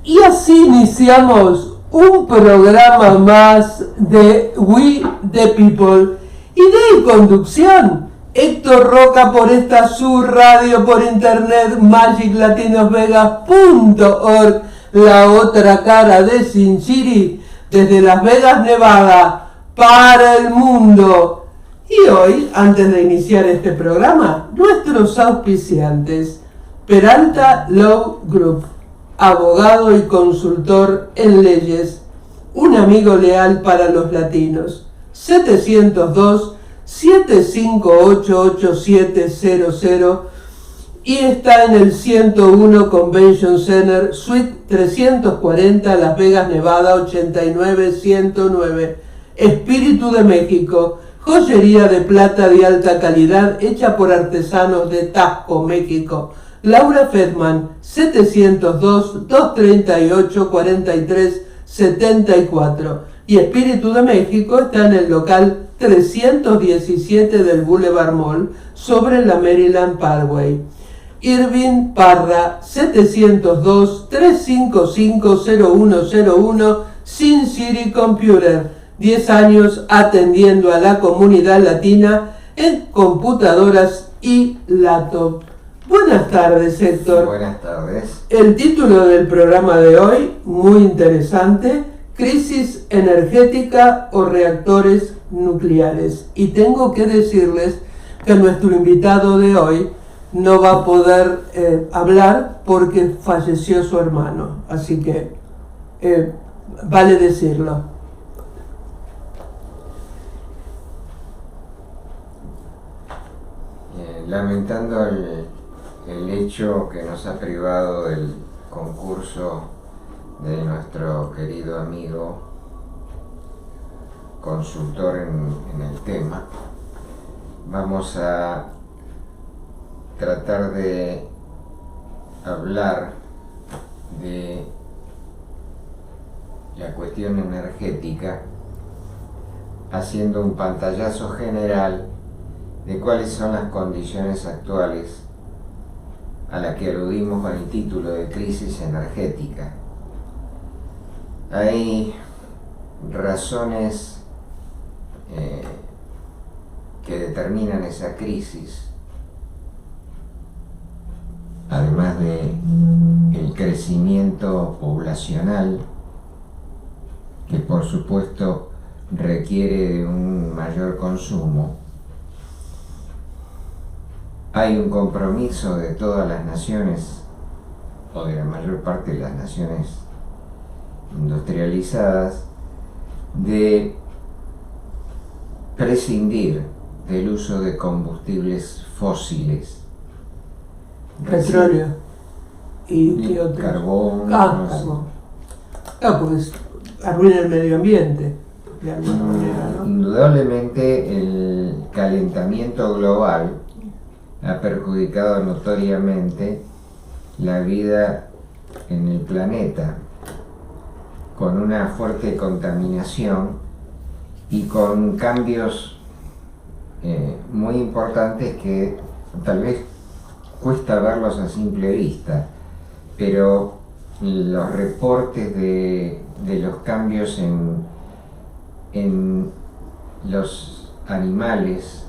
Y así iniciamos un programa más de We the People. Idea y conducción, Héctor Roca por esta su radio por internet, magiclatinosvegas.org, la otra cara de Sin City, desde Las Vegas, Nevada, para el mundo. Y hoy, antes de iniciar este programa, nuestros auspiciantes: Peralta Law Group, abogado y consultor en leyes, un amigo leal para los latinos. 702-758-8700 y está en el 101 Convention Center, Suite 340, Las Vegas, Nevada, 89109. Espíritu de México, joyería de plata de alta calidad hecha por artesanos de Taxco, México. Laura Fedman, 702-238-4374. Y Espíritu de México está en el local 317 del Boulevard Mall, sobre la Maryland Parkway. Irving Parra, 702-355-0101, Sin City Computer. 10 años atendiendo a la comunidad latina en computadoras y laptop. Buenas tardes, Héctor. Buenas tardes. El título del programa de hoy, muy interesante: crisis energética o reactores nucleares. Y tengo que decirles que nuestro invitado de hoy no va a poder hablar porque falleció su hermano. Así que vale decirlo. Lamentando el hecho que nos ha privado del concurso de nuestro querido amigo consultor en el tema, vamos a tratar de hablar de la cuestión energética, haciendo un pantallazo general de cuáles son las condiciones actuales a la que aludimos con el título de crisis energética. Hay razones que determinan esa crisis, además de el crecimiento poblacional, que por supuesto requiere de un mayor consumo. Hay un compromiso de todas las naciones, o de la mayor parte de las naciones industrializadas, de prescindir del uso de combustibles fósiles. Petróleo y ¿qué otro? Carbón. Carbón. Pues arruina el medio ambiente de alguna manera, ¿no? Indudablemente el calentamiento global ha perjudicado notoriamente la vida en el planeta, con una fuerte contaminación y con cambios muy importantes que tal vez cuesta verlos a simple vista, pero los reportes de los cambios en los animales,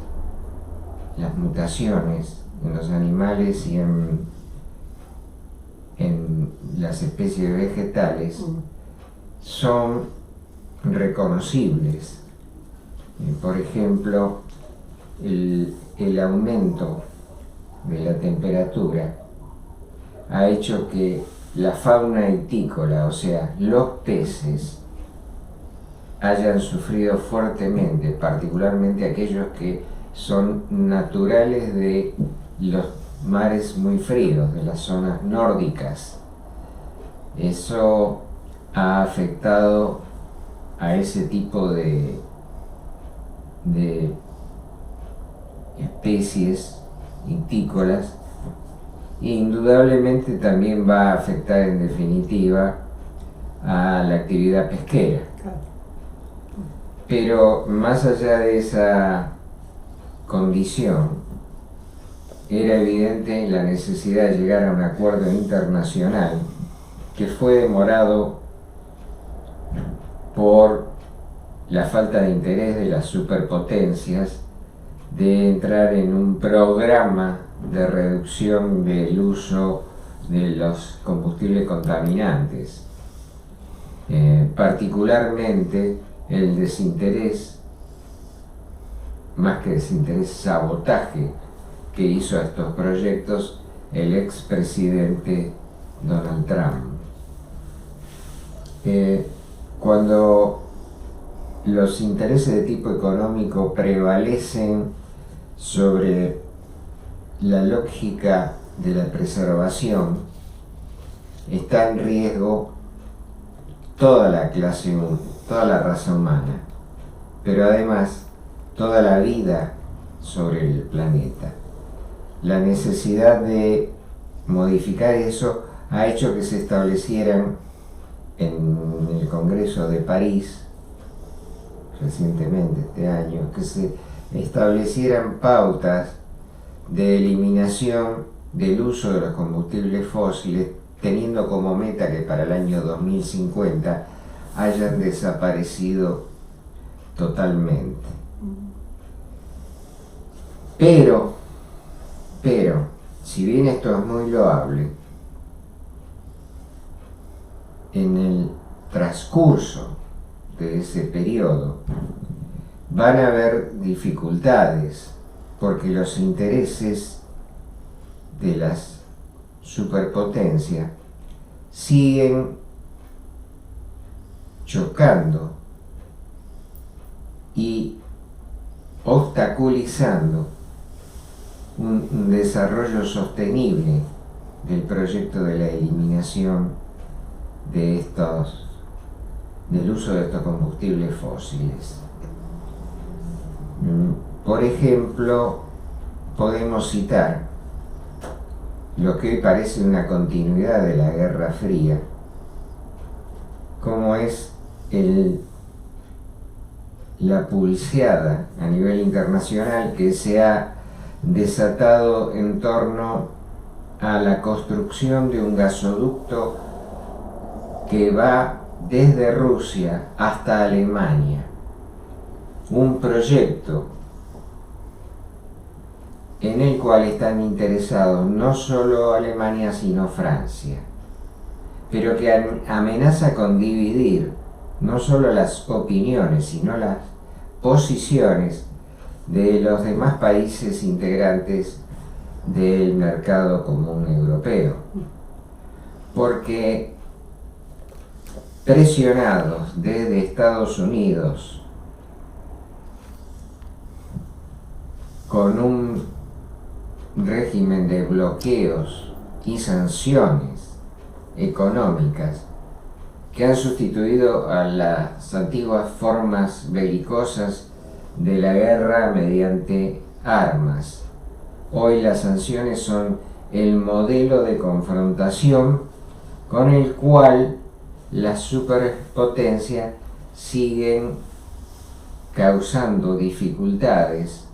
las mutaciones en los animales y en las especies vegetales son reconocibles. Por ejemplo, el aumento de la temperatura ha hecho que la fauna itícola, o sea, los peces, hayan sufrido fuertemente, particularmente aquellos que son naturales de los mares muy fríos, de las zonas nórdicas. Eso ha afectado a ese tipo de especies itícolas, e indudablemente también va a afectar en definitiva a la actividad pesquera. Pero más allá de esa condición, era evidente la necesidad de llegar a un acuerdo internacional que fue demorado por la falta de interés de las superpotencias de entrar en un programa de reducción del uso de los combustibles contaminantes. Particularmente el desinterés, más que desinterés, sabotaje que hizo a estos proyectos el expresidente Donald Trump. Cuando los intereses de tipo económico prevalecen sobre la lógica de la preservación, está en riesgo toda la clase, toda la raza humana, pero además toda la vida sobre el planeta. La necesidad de modificar eso ha hecho que se establecieran en el Congreso de París recientemente este año, que se establecieran pautas de eliminación del uso de los combustibles fósiles, teniendo como meta que para el año 2050 hayan desaparecido totalmente. Pero, si bien esto es muy loable, en el transcurso de ese periodo van a haber dificultades, porque los intereses de las superpotencias siguen chocando y obstaculizando un desarrollo sostenible del proyecto de la eliminación del uso de estos combustibles fósiles. Por ejemplo, podemos citar lo que hoy parece una continuidad de la Guerra Fría, como es la pulseada a nivel internacional que se ha desatado en torno a la construcción de un gasoducto que va desde Rusia hasta Alemania. Un proyecto en el cual están interesados no solo Alemania sino Francia, pero que amenaza con dividir no solo las opiniones sino las posiciones de los demás países integrantes del mercado común europeo, porque presionados desde Estados Unidos con un régimen de bloqueos y sanciones económicas que han sustituido a las antiguas formas belicosas de la guerra mediante armas. Hoy las sanciones son el modelo de confrontación con el cual las superpotencias siguen causando dificultades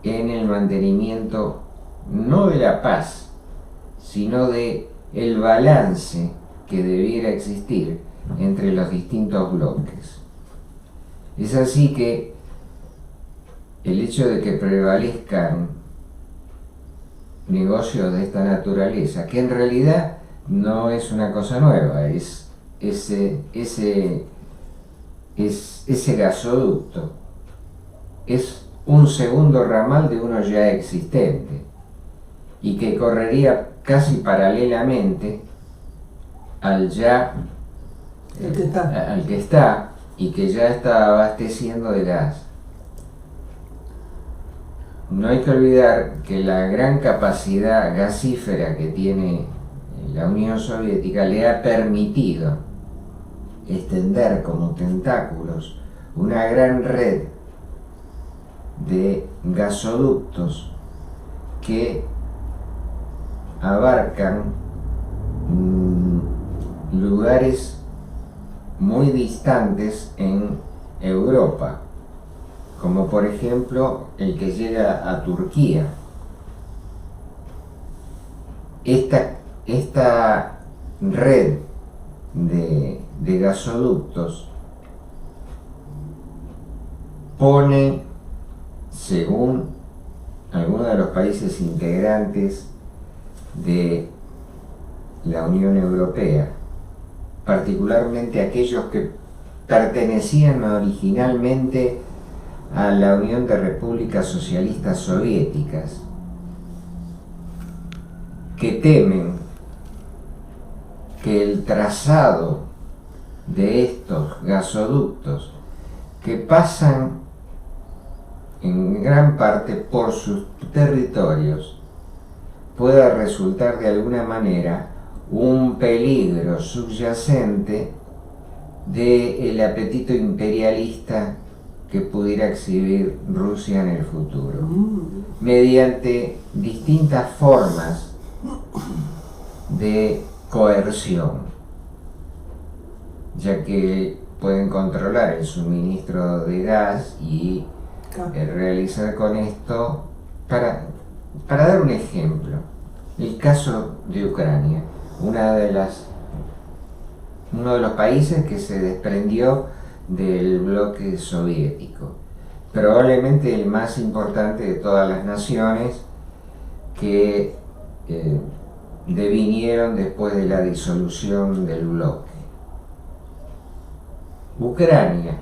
en el mantenimiento no de la paz, sino de el balance que debiera existir entre los distintos bloques. Es así que el hecho de que prevalezcan negocios de esta naturaleza, que en realidad no es una cosa nueva, es ese gasoducto, es un segundo ramal de uno ya existente y que correría casi paralelamente al que está y que ya está abasteciendo de gas. No hay que olvidar que la gran capacidad gasífera que tiene la Unión Soviética le ha permitido extender como tentáculos una gran red de gasoductos que abarcan lugares muy distantes en Europa, como por ejemplo el que llega a Turquía. Esta red de gasoductos pone, según algunos de los países integrantes de la Unión Europea, particularmente aquellos que pertenecían originalmente a la Unión de Repúblicas Socialistas Soviéticas, que temen que el trazado de estos gasoductos, que pasan en gran parte por sus territorios, pueda resultar de alguna manera un peligro subyacente del apetito imperialista que pudiera exhibir Rusia en el futuro, mediante distintas formas de coerción, ya que pueden controlar el suministro de gas y realizar con esto, para dar un ejemplo, el caso de Ucrania, uno de los países que se desprendió del bloque soviético, probablemente el más importante de todas las naciones que devinieron después de la disolución del bloque. Ucrania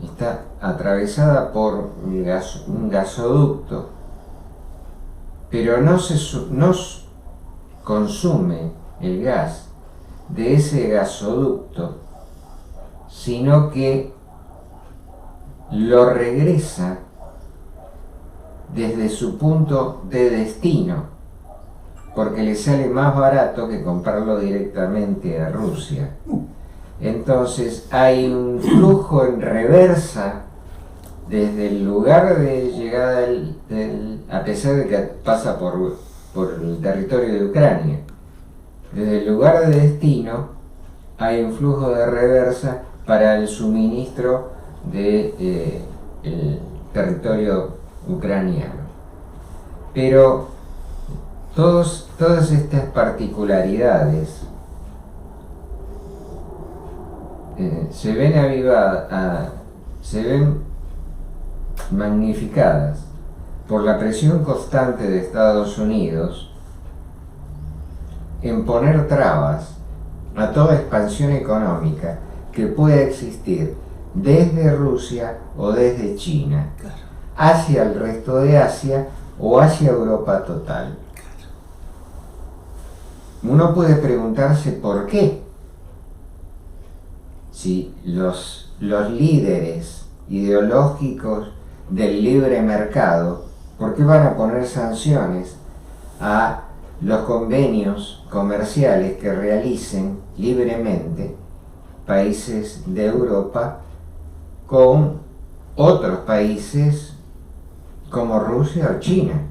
está atravesada por un gasoducto, pero no consume el gas de ese gasoducto, sino que lo regresa desde su punto de destino, porque le sale más barato que comprarlo directamente a Rusia. Entonces hay un flujo en reversa desde el lugar de llegada a pesar de que pasa por el territorio de Ucrania. Desde el lugar de destino hay un flujo de reversa para el suministro del territorio ucraniano. Pero todas estas particularidades se ven magnificadas por la presión constante de Estados Unidos en poner trabas a toda expansión económica que pueda existir desde Rusia o desde China hacia el resto de Asia o hacia Europa total. Uno puede preguntarse por qué. Si los líderes ideológicos del libre mercado, ¿por qué van a poner sanciones a los convenios comerciales que realicen libremente países de Europa con otros países como Rusia o China?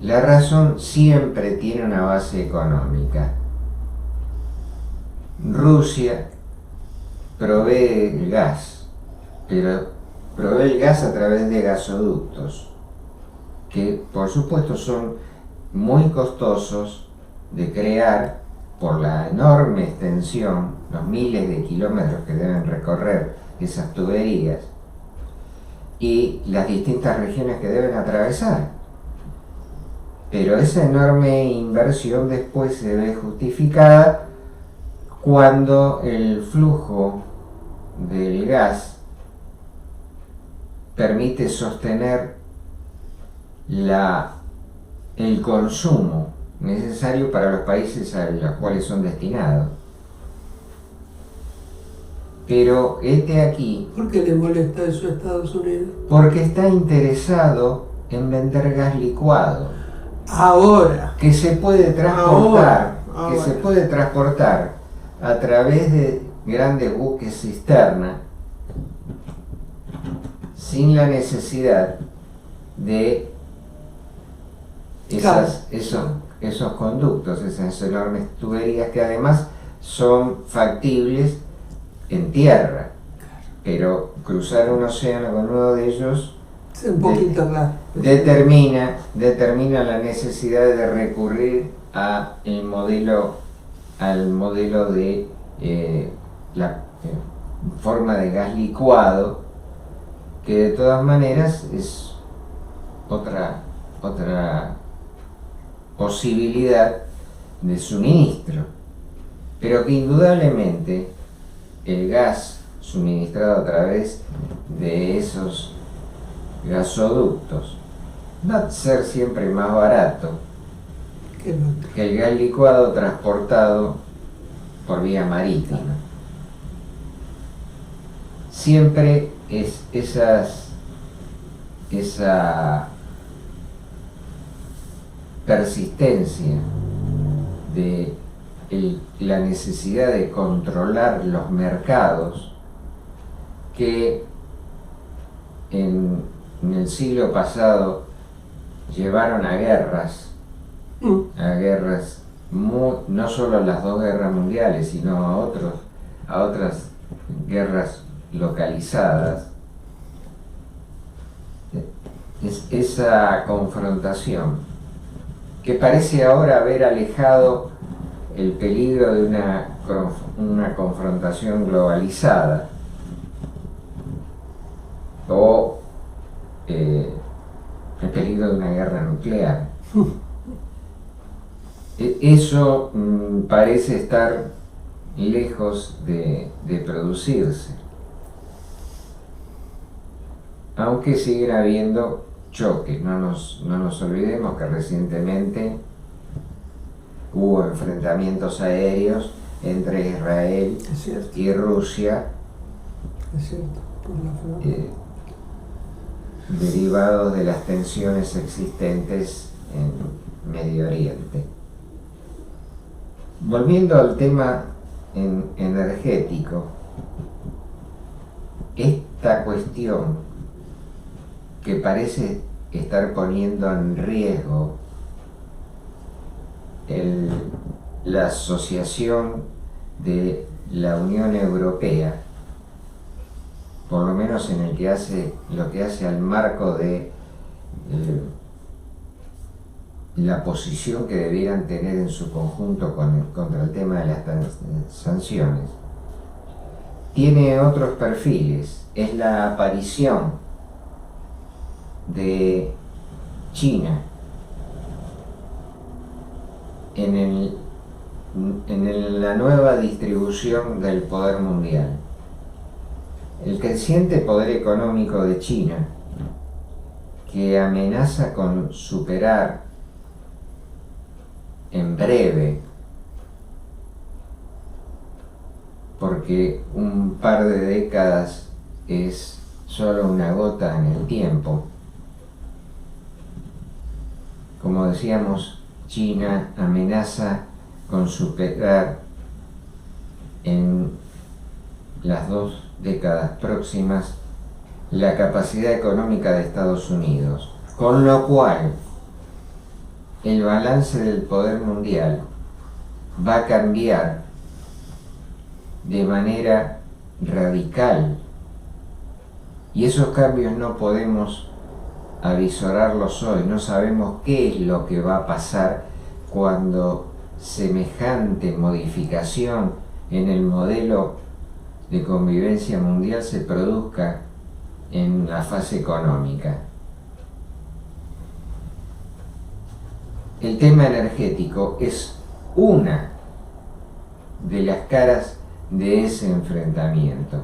La razón siempre tiene una base económica. Rusia provee el gas, pero provee el gas a través de gasoductos, que por supuesto son muy costosos de crear por la enorme extensión, los miles de kilómetros que deben recorrer esas tuberías y las distintas regiones que deben atravesar. Pero esa enorme inversión después se ve justificada cuando el flujo del gas permite sostener el consumo necesario para los países a los cuales son destinados. Pero aquí... ¿Por qué le molesta eso a Estados Unidos? Porque está interesado en vender gas licuado. Ahora. Que se puede transportar. Ahora. Que se puede transportar a través de grandes buques cisterna sin la necesidad de esos conductos, esas enormes tuberías que además son factibles en tierra, pero cruzar un océano con uno de ellos un poquito determina la necesidad de recurrir al modelo de la forma de gas licuado, que de todas maneras es otra posibilidad de suministro, pero que indudablemente el gas suministrado a través de esos gasoductos va a ser siempre más barato que el gas licuado transportado por vía marítima. Siempre es esa persistencia de la necesidad de controlar los mercados que en el siglo pasado llevaron a guerras, no solo a las dos guerras mundiales, sino a otras guerras localizadas. Es esa confrontación que parece ahora haber alejado el peligro de una confrontación globalizada o el peligro de una guerra nuclear. Eso parece estar lejos de producirse, aunque siguen habiendo choques. No nos olvidemos que recientemente hubo enfrentamientos aéreos entre Israel y Rusia, derivados de las tensiones existentes en Medio Oriente. Volviendo al tema energético, esta cuestión que parece estar poniendo en riesgo la asociación de la Unión Europea, por lo menos en lo que hace al marco de la posición que debieran tener en su conjunto contra el tema de las sanciones, tiene otros perfiles. Es la aparición de China en la nueva distribución del poder mundial. El creciente poder económico de China, que amenaza con superar en breve, porque un par de décadas es solo una gota en el tiempo. Como decíamos, China amenaza con superar en las 2 décadas próximas la capacidad económica de Estados Unidos, con lo cual el balance del poder mundial va a cambiar de manera radical, y esos cambios no podemos avisorarlos hoy. No sabemos qué es lo que va a pasar cuando semejante modificación en el modelo de convivencia mundial se produzca en la fase económica. El tema energético es una de las caras de ese enfrentamiento.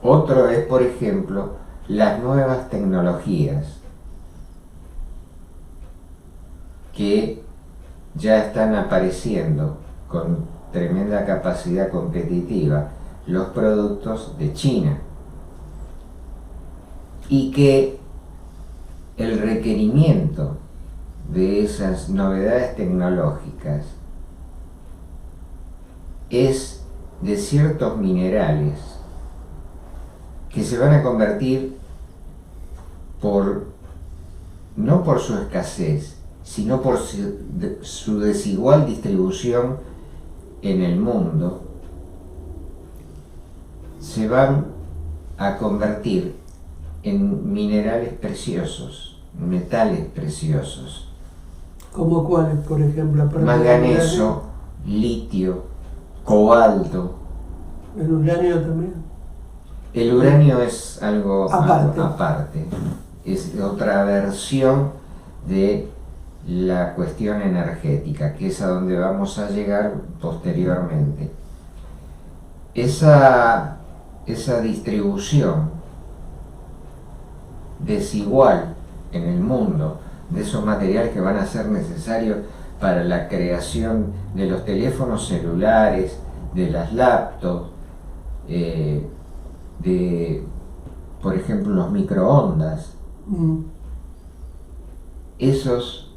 Otro es, por ejemplo, las nuevas tecnologías que ya están apareciendo con tremenda capacidad competitiva, los productos de China, y que el requerimiento de esas novedades tecnológicas es de ciertos minerales que se van a convertir no por su escasez, sino por su desigual distribución en el mundo, se van a convertir en minerales preciosos. metales preciosos. ¿Como cuáles, por ejemplo? Manganeso, litio, cobalto. ¿El uranio también? El uranio es algo Aparte. aparte. Es otra versión de la cuestión energética, que es a donde vamos a llegar posteriormente. Esa distribución desigual en el mundo de esos materiales que van a ser necesarios para la creación de los teléfonos celulares, de las laptops, de, por ejemplo, los microondas, esos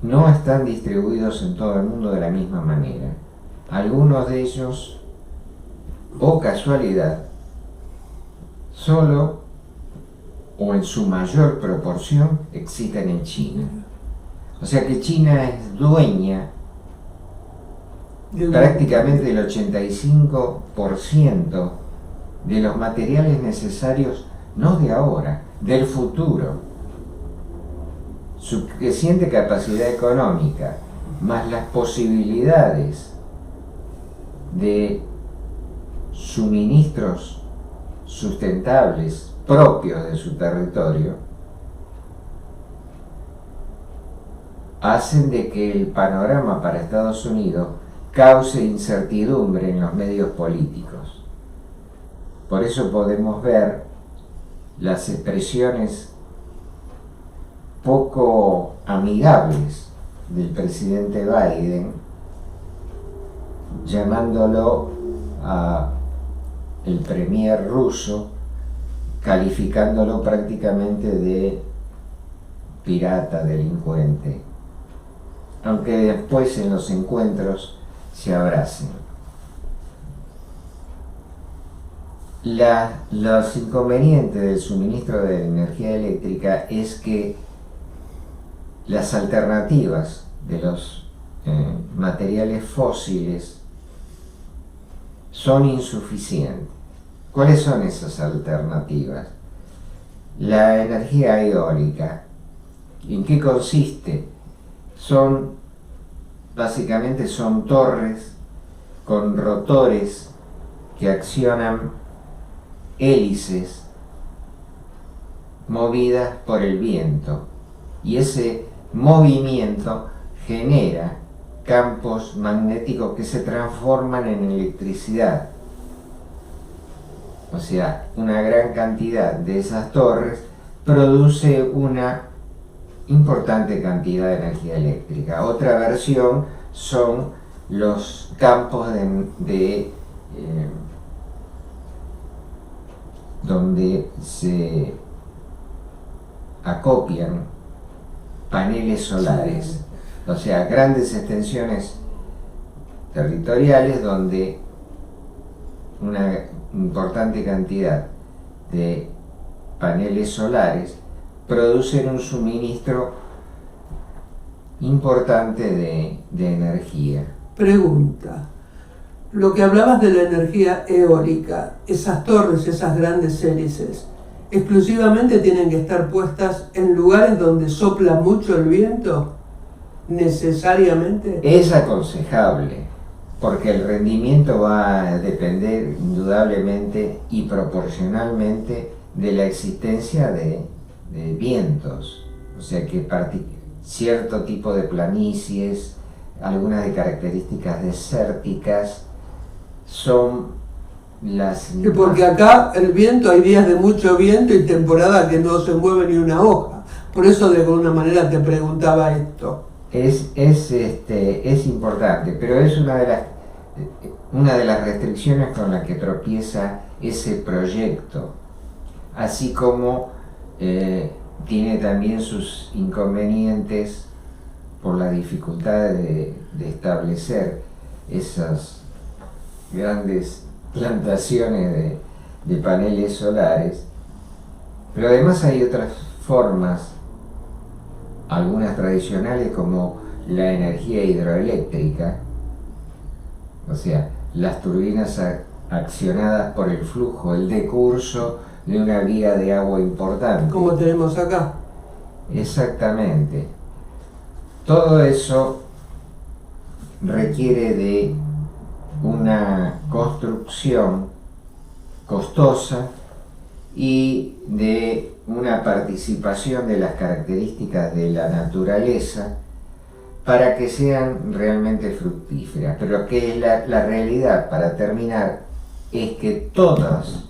no están distribuidos en todo el mundo de la misma manera. Algunos de ellos, o casualidad, solo o en su mayor proporción existen en China. O sea que China es dueña prácticamente del 85% de los materiales necesarios, no de ahora, del futuro. Su creciente capacidad económica, más las posibilidades de suministros sustentables propios de su territorio, hacen de que el panorama para Estados Unidos cause incertidumbre en los medios políticos. Por eso podemos ver las expresiones poco amigables del presidente Biden, llamándolo a el premier ruso, calificándolo prácticamente de pirata, delincuente, aunque después en los encuentros se abracen. Los inconvenientes del suministro de energía eléctrica es que las alternativas de los materiales fósiles son insuficientes. ¿Cuáles son esas alternativas? La energía eólica. ¿En qué consiste? Básicamente son torres con rotores que accionan hélices movidas por el viento, y ese movimiento genera campos magnéticos que se transforman en electricidad. O sea, una gran cantidad de esas torres produce una importante cantidad de energía eléctrica. Otra versión son los campos donde se acopian paneles solares, o sea, grandes extensiones territoriales donde una importante cantidad de paneles solares producen un suministro importante de energía. Pregunta. Lo que hablabas de la energía eólica, esas torres, esas grandes hélices, ¿exclusivamente tienen que estar puestas en lugares donde sopla mucho el viento? ¿Necesariamente? Es aconsejable, porque el rendimiento va a depender indudablemente y proporcionalmente de la existencia de vientos. O sea que cierto tipo de planicies, algunas de características desérticas, son las... Porque acá el viento, hay días de mucho viento y temporada que no se mueve ni una hoja. Por eso de alguna manera te preguntaba esto. Es importante, pero es una de las restricciones con las que tropieza ese proyecto, así como tiene también sus inconvenientes por la dificultad de establecer esas grandes plantaciones de paneles solares. Pero además hay otras formas, algunas tradicionales, como la energía hidroeléctrica, o sea, las turbinas accionadas por el flujo, el decurso de una vía de agua importante. Como tenemos acá. Exactamente. Todo eso requiere de una construcción costosa y de una participación de las características de la naturaleza para que sean realmente fructíferas. Pero que la realidad, para terminar, es que todos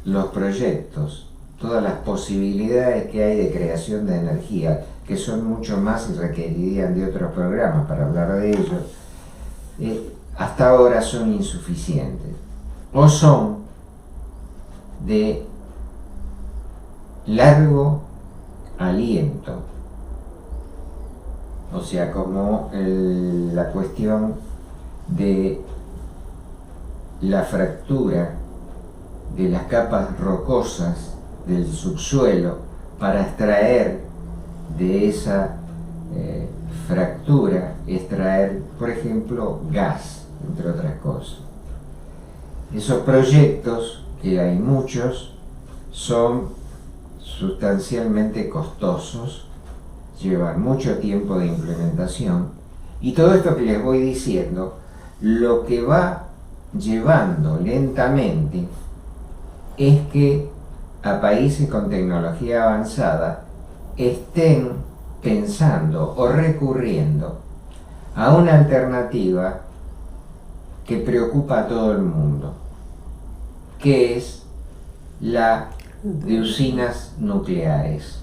los proyectos, todas las posibilidades que hay de creación de energía, que son mucho más y requerirían de otros programas para hablar de ellos, hasta ahora son insuficientes o son de largo aliento, o sea, como la cuestión de la fractura de las capas rocosas del subsuelo para extraer de esa fractura, extraer, por ejemplo, gas, entre otras cosas. Esos proyectos, que hay muchos, son sustancialmente costosos, llevan mucho tiempo de implementación, y todo esto que les voy diciendo, lo que va llevando lentamente es que a países con tecnología avanzada estén pensando o recurriendo a una alternativa que preocupa a todo el mundo, que es la de usinas nucleares.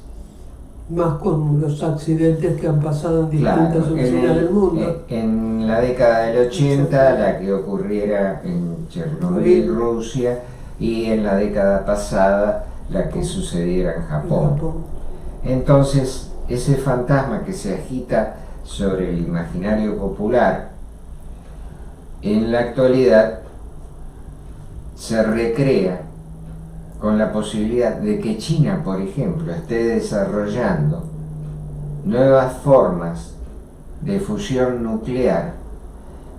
Más con los accidentes que han pasado en distintas usinas del mundo. En la década del 80, la que ocurriera en Chernobyl, Rusia, y en la década pasada, la que sucediera en Japón. Entonces, ese fantasma que se agita sobre el imaginario popular, en la actualidad se recrea con la posibilidad de que China, por ejemplo, esté desarrollando nuevas formas de fusión nuclear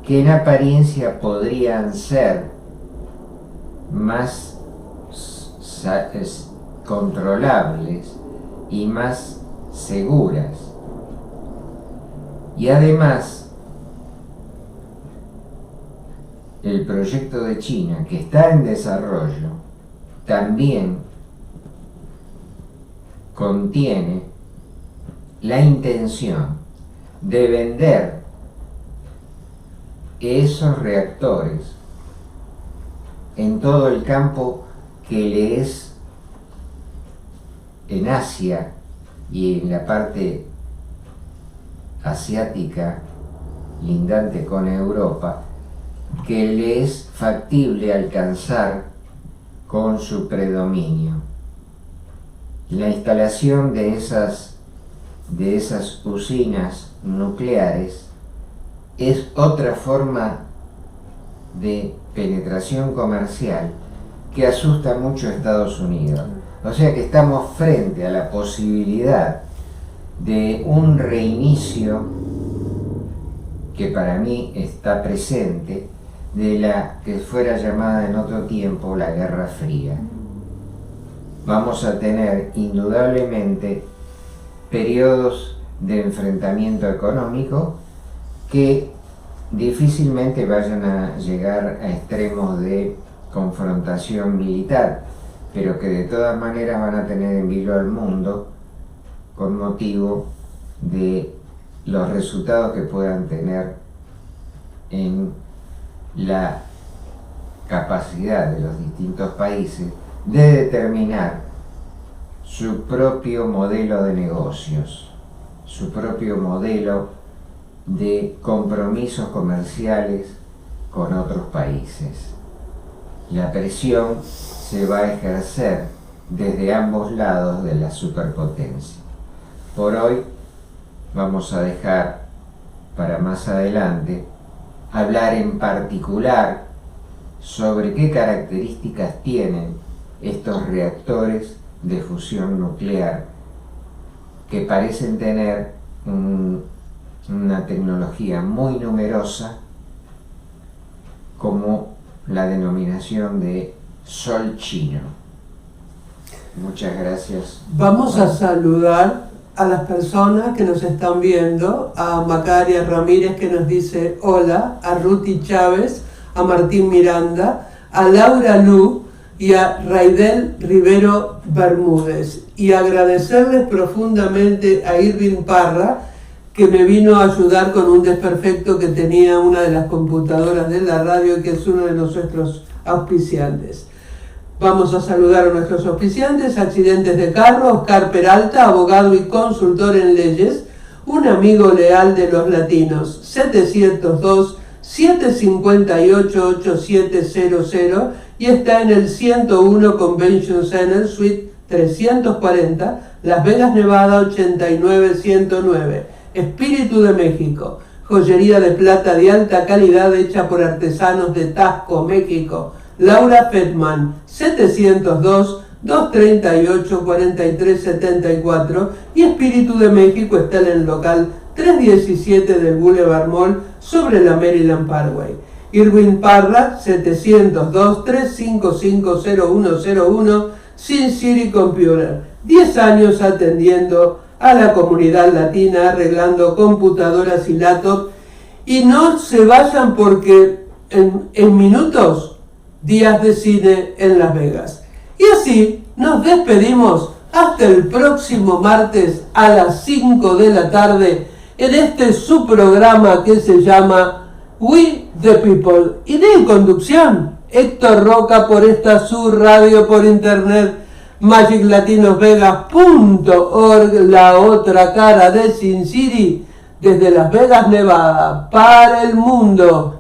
que en apariencia podrían ser más controlables y más seguras. Y además, el proyecto de China, que está en desarrollo, también contiene la intención de vender esos reactores en todo el campo que le es en Asia y en la parte asiática lindante con Europa, que le es factible alcanzar con su predominio. La instalación de esas usinas nucleares es otra forma de penetración comercial que asusta mucho a Estados Unidos. O sea que estamos frente a la posibilidad de un reinicio que para mí está presente de la que fuera llamada en otro tiempo la Guerra Fría. Vamos a tener indudablemente periodos de enfrentamiento económico que difícilmente vayan a llegar a extremos de confrontación militar, pero que de todas maneras van a tener en vilo al mundo con motivo de los resultados que puedan tener en la capacidad de los distintos países de determinar su propio modelo de negocios, su propio modelo de compromisos comerciales con otros países. La presión se va a ejercer desde ambos lados de la superpotencia. Por hoy vamos a dejar para más adelante hablar en particular sobre qué características tienen estos reactores de fusión nuclear que parecen tener una tecnología muy numerosa, como la denominación de sol chino. Muchas gracias. Vamos a saludar a las personas que nos están viendo, a Macaria Ramírez que nos dice hola, a Ruti Chávez, a Martín Miranda, a Laura Lu y a Raidel Rivero Bermúdez. Y agradecerles profundamente a Irving Parra, que me vino a ayudar con un desperfecto que tenía una de las computadoras de la radio, que es uno de nuestros auspiciantes. Vamos a saludar a nuestros auspiciantes: Accidentes de Carro, Oscar Peralta, abogado y consultor en leyes, un amigo leal de los latinos, 702-758-8700, y está en el 101 Convention Center, Suite 340, Las Vegas, Nevada, 89109. Espíritu de México, joyería de plata de alta calidad hecha por artesanos de Taxco, México. Laura Fettman, 702-238-4374, y Espíritu de México está en el local 317 del Boulevard Mall sobre la Maryland Parkway. Irwin Parra, 702-355-0101, Sin City Computer. 10 años atendiendo a la comunidad latina, arreglando computadoras y laptops. Y no se vayan porque en minutos, días de cine en Las Vegas. Y así nos despedimos hasta el próximo martes a las 5 de la tarde en este su programa que se llama We the People. Y de conducción, Héctor Roca, por esta su radio por internet, magiclatinosvegas.org, la otra cara de Sin City, desde Las Vegas, Nevada, para el mundo.